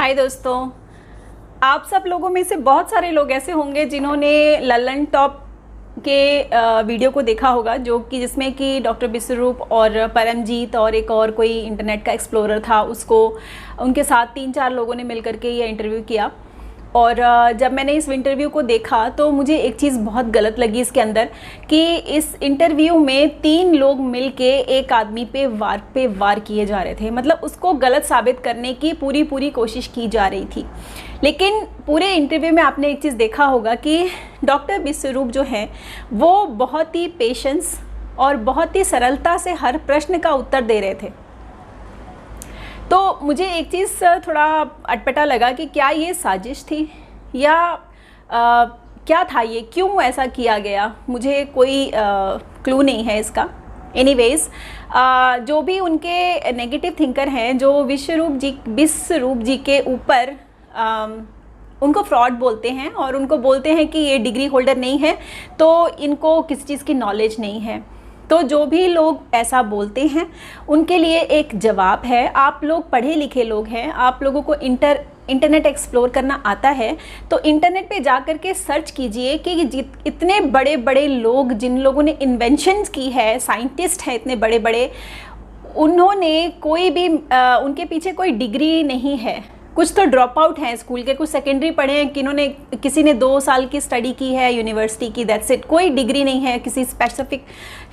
हाय दोस्तों, आप सब लोगों में से बहुत सारे लोग ऐसे होंगे जिन्होंने ललन टॉप के वीडियो को देखा होगा, जो कि जिसमें कि डॉक्टर विश्वरूप और परमजीत और एक और कोई इंटरनेट का एक्सप्लोरर था, उसको उनके साथ 3-4 लोगों ने मिलकर के ये इंटरव्यू किया। और जब मैंने इस इंटरव्यू को देखा तो मुझे एक चीज़ बहुत गलत लगी इसके अंदर, कि इस इंटरव्यू में 3 लोग मिलके एक आदमी पे वार किए जा रहे थे। मतलब उसको गलत साबित करने की पूरी कोशिश की जा रही थी। लेकिन पूरे इंटरव्यू में आपने एक चीज़ देखा होगा कि डॉक्टर विश्वरूप जो है वो बहुत ही पेशेंस और बहुत ही सरलता से हर प्रश्न का उत्तर दे रहे थे। तो मुझे एक चीज़ थोड़ा अटपटा लगा कि क्या ये साजिश थी या क्या था, ये क्यों ऐसा किया गया, मुझे कोई क्लू नहीं है इसका। एनीवेज, जो भी उनके नेगेटिव थिंकर हैं, जो विश्वरूप जी के ऊपर उनको फ्रॉड बोलते हैं और उनको बोलते हैं कि ये डिग्री होल्डर नहीं है तो इनको किसी चीज़ की नॉलेज नहीं है, तो जो भी लोग ऐसा बोलते हैं उनके लिए एक जवाब है। आप लोग पढ़े लिखे लोग हैं, आप लोगों को इंटरनेट एक्सप्लोर करना आता है, तो इंटरनेट पे जा कर के सर्च कीजिए कि इतने बड़े बड़े लोग, जिन लोगों ने इन्वेंशंस की है, साइंटिस्ट हैं इतने बड़े बड़े, उन्होंने कोई भी उनके पीछे कोई डिग्री नहीं है। कुछ तो ड्रॉप आउट हैं स्कूल के, कुछ सेकेंडरी पढ़े हैं, किसी ने 2 साल की स्टडी की है यूनिवर्सिटी की, दैट्स इट। कोई डिग्री नहीं है किसी स्पेसिफिक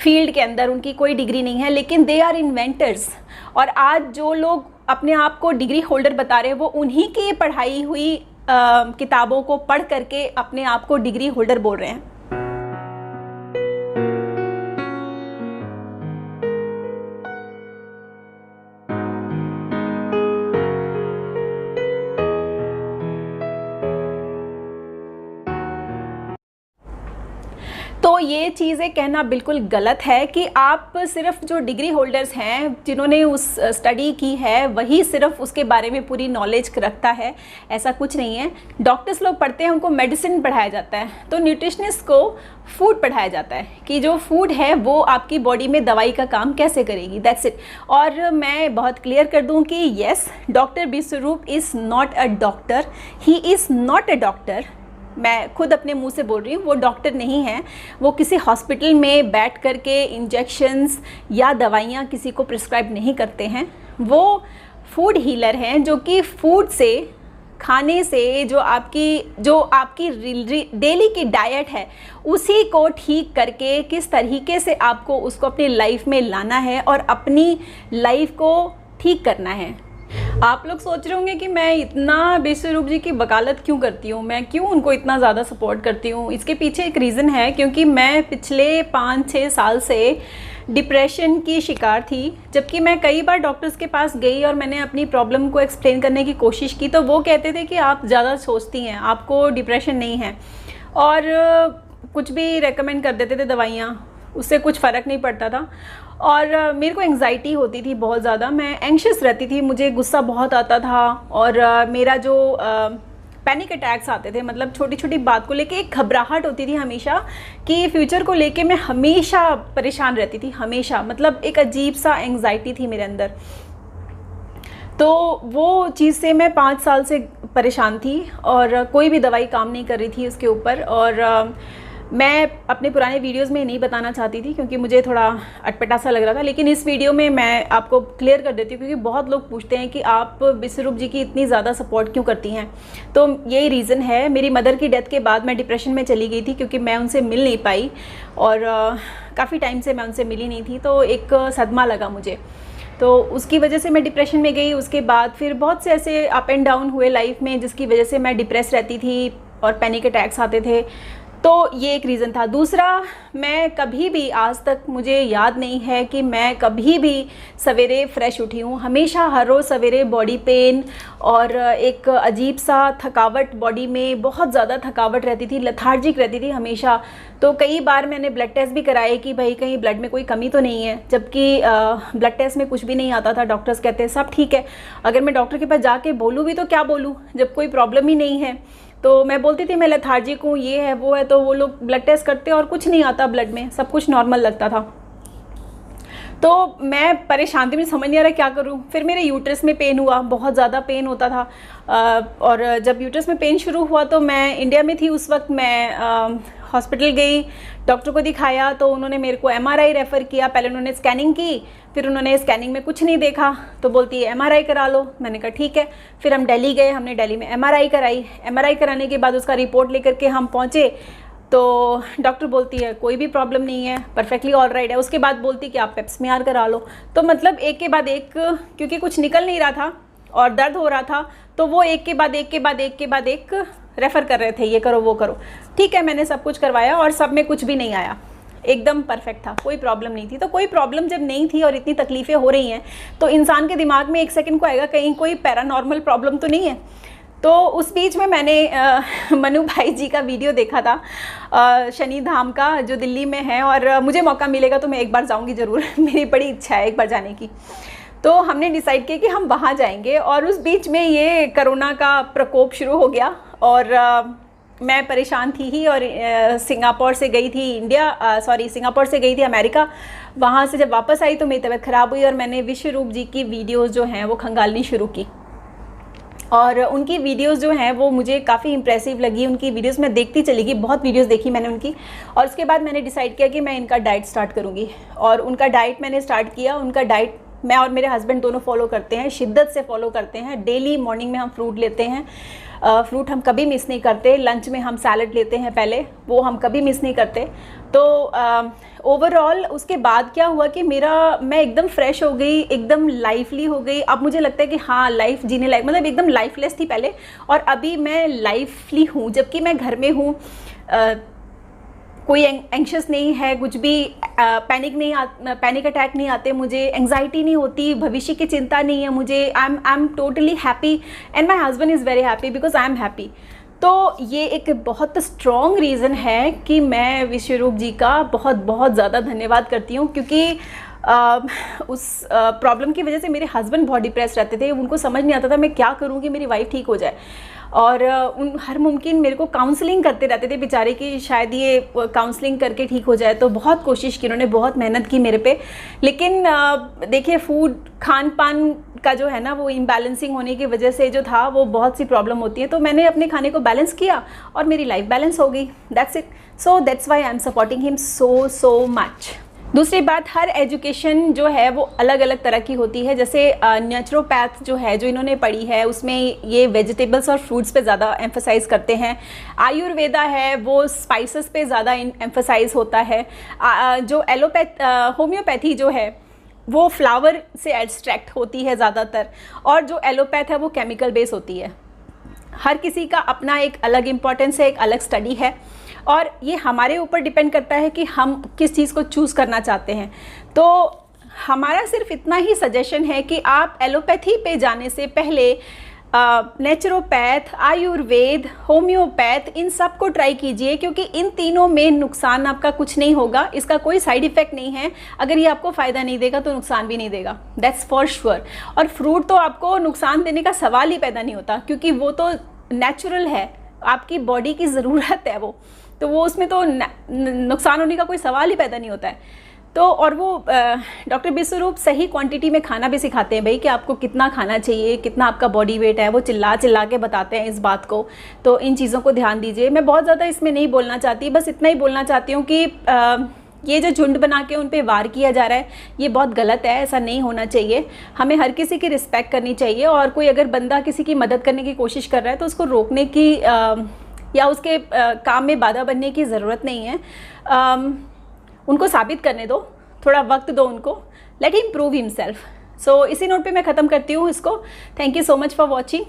फील्ड के अंदर, उनकी कोई डिग्री नहीं है, लेकिन दे आर इन्वेंटर्स। और आज जो लोग अपने आप को डिग्री होल्डर बता रहे हैं वो उन्हीं की पढ़ाई हुई किताबों को पढ़ करके अपने आप को डिग्री होल्डर बोल रहे हैं। तो ये चीज़ें कहना बिल्कुल गलत है कि आप सिर्फ जो डिग्री होल्डर्स हैं, जिन्होंने उस स्टडी की है, वही सिर्फ उसके बारे में पूरी नॉलेज रखता है। ऐसा कुछ नहीं है। डॉक्टर्स लोग पढ़ते हैं, उनको मेडिसिन पढ़ाया जाता है, तो न्यूट्रिशनिस्ट को फूड पढ़ाया जाता है कि जो फूड है वो आपकी बॉडी में दवाई का काम कैसे करेगी, दैट्स इट। और मैं बहुत क्लियर कर दूं कि yes, doctor Vishwaroop is not a doctor, he is not a doctor. मैं खुद अपने मुंह से बोल रही हूँ, वो डॉक्टर नहीं है। वो किसी हॉस्पिटल में बैठ कर के इंजेक्शंस या दवाइयाँ किसी को प्रिस्क्राइब नहीं करते हैं। वो फूड हीलर हैं, जो कि फूड से, खाने से, जो आपकी डेली की डाइट है उसी को ठीक करके किस तरीके से आपको उसको अपनी लाइफ में लाना है और अपनी लाइफ को ठीक करना है। आप लोग सोच रहे होंगे कि मैं इतना विश्वरूप जी की वकालत क्यों करती हूँ, मैं क्यों उनको इतना ज़्यादा सपोर्ट करती हूँ। इसके पीछे एक रीज़न है, क्योंकि मैं पिछले 5-6 साल से डिप्रेशन की शिकार थी। जबकि मैं कई बार डॉक्टर्स के पास गई और मैंने अपनी प्रॉब्लम को एक्सप्लेन करने की कोशिश की, तो वो कहते थे कि आप ज़्यादा सोचती हैं, आपको डिप्रेशन नहीं है, और कुछ भी रेकमेंड कर देते थे दवाइयाँ, उससे कुछ फ़र्क नहीं पड़ता था। और मेरे को एंग्जाइटी होती थी बहुत ज़्यादा, मैं एंग्शियस रहती थी, मुझे गुस्सा बहुत आता था, और मेरा जो पैनिक अटैक्स आते थे, मतलब छोटी छोटी बात को लेके एक घबराहट होती थी हमेशा, कि फ्यूचर को लेके मैं हमेशा परेशान रहती थी, हमेशा। मतलब एक अजीब सा एंग्जाइटी थी मेरे अंदर। तो वो चीज़ से मैं 5 साल से परेशान थी और कोई भी दवाई काम नहीं कर रही थी उसके ऊपर। और मैं अपने पुराने वीडियोस में नहीं बताना चाहती थी क्योंकि मुझे थोड़ा अटपटा सा लग रहा था, लेकिन इस वीडियो में मैं आपको क्लियर कर देती हूँ, क्योंकि बहुत लोग पूछते हैं कि आप विश्वरूप जी की इतनी ज़्यादा सपोर्ट क्यों करती हैं। तो यही रीज़न है। मेरी मदर की डेथ के बाद मैं डिप्रेशन में चली गई थी, क्योंकि मैं उनसे मिल नहीं पाई और काफ़ी टाइम से मैं उनसे मिली नहीं थी, तो एक सदमा लगा मुझे, तो उसकी वजह से मैं डिप्रेशन में गई। उसके बाद फिर बहुत से ऐसे अप एंड डाउन हुए लाइफ में, जिसकी वजह से मैं डिप्रेस रहती थी और पैनिक अटैक्स आते थे। तो ये एक रीज़न था। दूसरा, मैं कभी भी आज तक, मुझे याद नहीं है कि मैं कभी भी सवेरे फ्रेश उठी हूँ। हमेशा हर रोज़ सवेरे बॉडी पेन और एक अजीब सा थकावट, बॉडी में बहुत ज़्यादा थकावट रहती थी, लेथार्जिक रहती थी हमेशा। तो कई बार मैंने ब्लड टेस्ट भी कराए कि भाई कहीं ब्लड में कोई कमी तो नहीं है, जबकि ब्लड टेस्ट में कुछ भी नहीं आता था। डॉक्टर्स कहते हैं सब ठीक है। अगर मैं डॉक्टर के पास जाके बोलूँ भी तो क्या बोलूँ, जब कोई प्रॉब्लम ही नहीं है। तो मैं बोलती थी मैं लेथार्जिक हूँ, ये है वो है, तो वो लोग ब्लड टेस्ट करते और कुछ नहीं आता ब्लड में, सब कुछ नॉर्मल लगता था। तो मैं परेशान थी, मुझे समझ नहीं आ रहा क्या करूं। फिर मेरे यूट्रस में पेन हुआ, बहुत ज़्यादा पेन होता था। और जब यूट्रस में पेन शुरू हुआ तो मैं इंडिया में थी उस वक्त। मैं हॉस्पिटल गई, डॉक्टर को दिखाया, तो उन्होंने मेरे को MRI रेफ़र किया। पहले उन्होंने स्कैनिंग की, फिर उन्होंने स्कैनिंग में कुछ नहीं देखा तो बोलती है MRI करा लो। मैंने कहा ठीक है। फिर हम दिल्ली गए, हमने दिल्ली में MRI कराई। MRI कराने के बाद उसका रिपोर्ट लेकर के हम पहुँचे तो डॉक्टर बोलती है कोई भी प्रॉब्लम नहीं है, परफेक्टली ऑल राइट है। उसके बाद बोलती कि आप पेप्समेयर करा लो। तो मतलब एक के बाद एक, क्योंकि कुछ निकल नहीं रहा था और दर्द हो रहा था, तो वो एक के बाद एक रेफ़र कर रहे थे, ये करो वो करो। ठीक है, मैंने सब कुछ करवाया और सब में कुछ भी नहीं आया, एकदम परफेक्ट था, कोई प्रॉब्लम नहीं थी। तो कोई प्रॉब्लम जब नहीं थी और इतनी तकलीफ़ें हो रही हैं तो इंसान के दिमाग में एक सेकंड को आएगा कहीं कोई पैरानॉर्मल प्रॉब्लम तो नहीं है। तो उस बीच में मैंने मनु भाई जी का वीडियो देखा था शनि धाम का, जो दिल्ली में है, और मुझे मौका मिलेगा तो मैं एक बार जाऊंगी ज़रूर। मेरी बड़ी इच्छा है एक बार जाने की। तो हमने डिसाइड किया कि हम वहाँ जाएंगे। और उस बीच में ये कोरोना का प्रकोप शुरू हो गया और मैं परेशान थी ही। और सिंगापुर से गई थी सिंगापुर से गई थी अमेरिका। वहाँ से जब वापस आई तो मेरी तबीयत ख़राब हुई और मैंने विश्वरूप जी की वीडियोज़ जो हैं वो खंगालनी शुरू की। और उनकी वीडियोस जो हैं वो मुझे काफ़ी इंप्रेसिव लगी। उनकी वीडियोस मैं देखती चली गई, बहुत वीडियोस देखी मैंने उनकी। और उसके बाद मैंने डिसाइड किया कि मैं इनका डाइट स्टार्ट करूँगी। और उनका डाइट मैंने स्टार्ट किया। उनका डाइट मैं और मेरे हस्बैंड दोनों फॉलो करते हैं, शिद्दत से फॉलो करते हैं। डेली मॉर्निंग में हम फ्रूट लेते हैं, फ्रूट हम कभी मिस नहीं करते। लंच में हम सैलड लेते हैं पहले, वो हम कभी मिस नहीं करते। तो ओवरऑल उसके बाद क्या हुआ कि मैं एकदम फ्रेश हो गई, एकदम लाइफली हो गई। अब मुझे लगता है कि हाँ, लाइफ जीने लायक, मतलब एकदम लाइफलेस थी पहले और अभी मैं लाइफली हूँ। जबकि मैं घर में हूँ, कोई एंग्शियस नहीं है, कुछ भी पैनिक अटैक नहीं आते मुझे, एंग्जाइटी नहीं होती, भविष्य की चिंता नहीं है मुझे। I am totally happy and my husband is very happy because I am happy. तो ये एक बहुत स्ट्रॉन्ग रीज़न है कि मैं विश्वरूप जी का बहुत बहुत ज़्यादा धन्यवाद करती हूँ। क्योंकि उस प्रॉब्लम की वजह से मेरे हस्बैंड बहुत डिप्रेस रहते थे। उनको समझ नहीं आता था मैं क्या करूँ कि मेरी वाइफ ठीक हो जाए। और हर मुमकिन मेरे को काउंसलिंग करते रहते थे बेचारे कि शायद ये काउंसलिंग करके ठीक हो जाए। तो बहुत कोशिश की उन्होंने, बहुत मेहनत की मेरे पे। लेकिन देखिए, फूड खान पान का जो है ना, वो इम्बैलेंसिंग होने की वजह से जो था वो बहुत सी प्रॉब्लम होती है। तो मैंने अपने खाने को बैलेंस किया और मेरी लाइफ बैलेंस हो गई। That's it. So that's why I am supporting him so much. दूसरी बात, हर एजुकेशन जो है वो अलग अलग तरह की होती है। जैसे नेचुरोपैथ जो है, जो इन्होंने पढ़ी है, उसमें ये वेजिटेबल्स और फ्रूट्स पे ज़्यादा एम्फसाइज़ करते हैं। आयुर्वेदा है वो स्पाइसेस पे ज़्यादा एम्फसाइज़ होता है। जो होम्योपैथी जो है वो फ्लावर से एक्सट्रैक्ट होती है ज़्यादातर, और जो एलोपैथ है वो केमिकल बेस होती है। हर किसी का अपना एक अलग इम्पोर्टेंस है, एक अलग स्टडी है, और ये हमारे ऊपर डिपेंड करता है कि हम किस चीज़ को चूज़ करना चाहते हैं। तो हमारा सिर्फ इतना ही सजेशन है कि आप एलोपैथी पे जाने से पहले नेचुरोपैथ, आयुर्वेद, होम्योपैथ, इन सब को ट्राई कीजिए। क्योंकि इन तीनों में नुकसान आपका कुछ नहीं होगा, इसका कोई साइड इफ़ेक्ट नहीं है। अगर ये आपको फ़ायदा नहीं देगा तो नुकसान भी नहीं देगा, दैट्स फॉर श्योर। और फ्रूट तो आपको नुकसान देने का सवाल ही पैदा नहीं होता, क्योंकि वो तो नेचुरल है, आपकी बॉडी की ज़रूरत है वो, तो वो उसमें तो नुकसान होने का कोई सवाल ही पैदा नहीं होता है। तो और वो डॉक्टर विश्वरूप सही क्वांटिटी में खाना भी सिखाते हैं भाई, कि आपको कितना खाना चाहिए, कितना आपका बॉडी वेट है, वो चिल्ला चिल्ला के बताते हैं इस बात को। तो इन चीज़ों को ध्यान दीजिए। मैं बहुत ज़्यादा इसमें नहीं बोलना चाहती, बस इतना ही बोलना चाहती हूँ कि ये जो झुंड बना के उन पे वार किया जा रहा है, ये बहुत गलत है, ऐसा नहीं होना चाहिए। हमें हर किसी की रिस्पेक्ट करनी चाहिए, और कोई अगर बंदा किसी की मदद करने की कोशिश कर रहा है तो उसको रोकने की या उसके काम में बाधा बनने की ज़रूरत नहीं है। उनको साबित करने दो, थोड़ा वक्त दो उनको, लेट हिम प्रूव हिमसेल्फ। सो इसी नोट पे मैं ख़त्म करती हूँ इसको। Thank you so much for watching.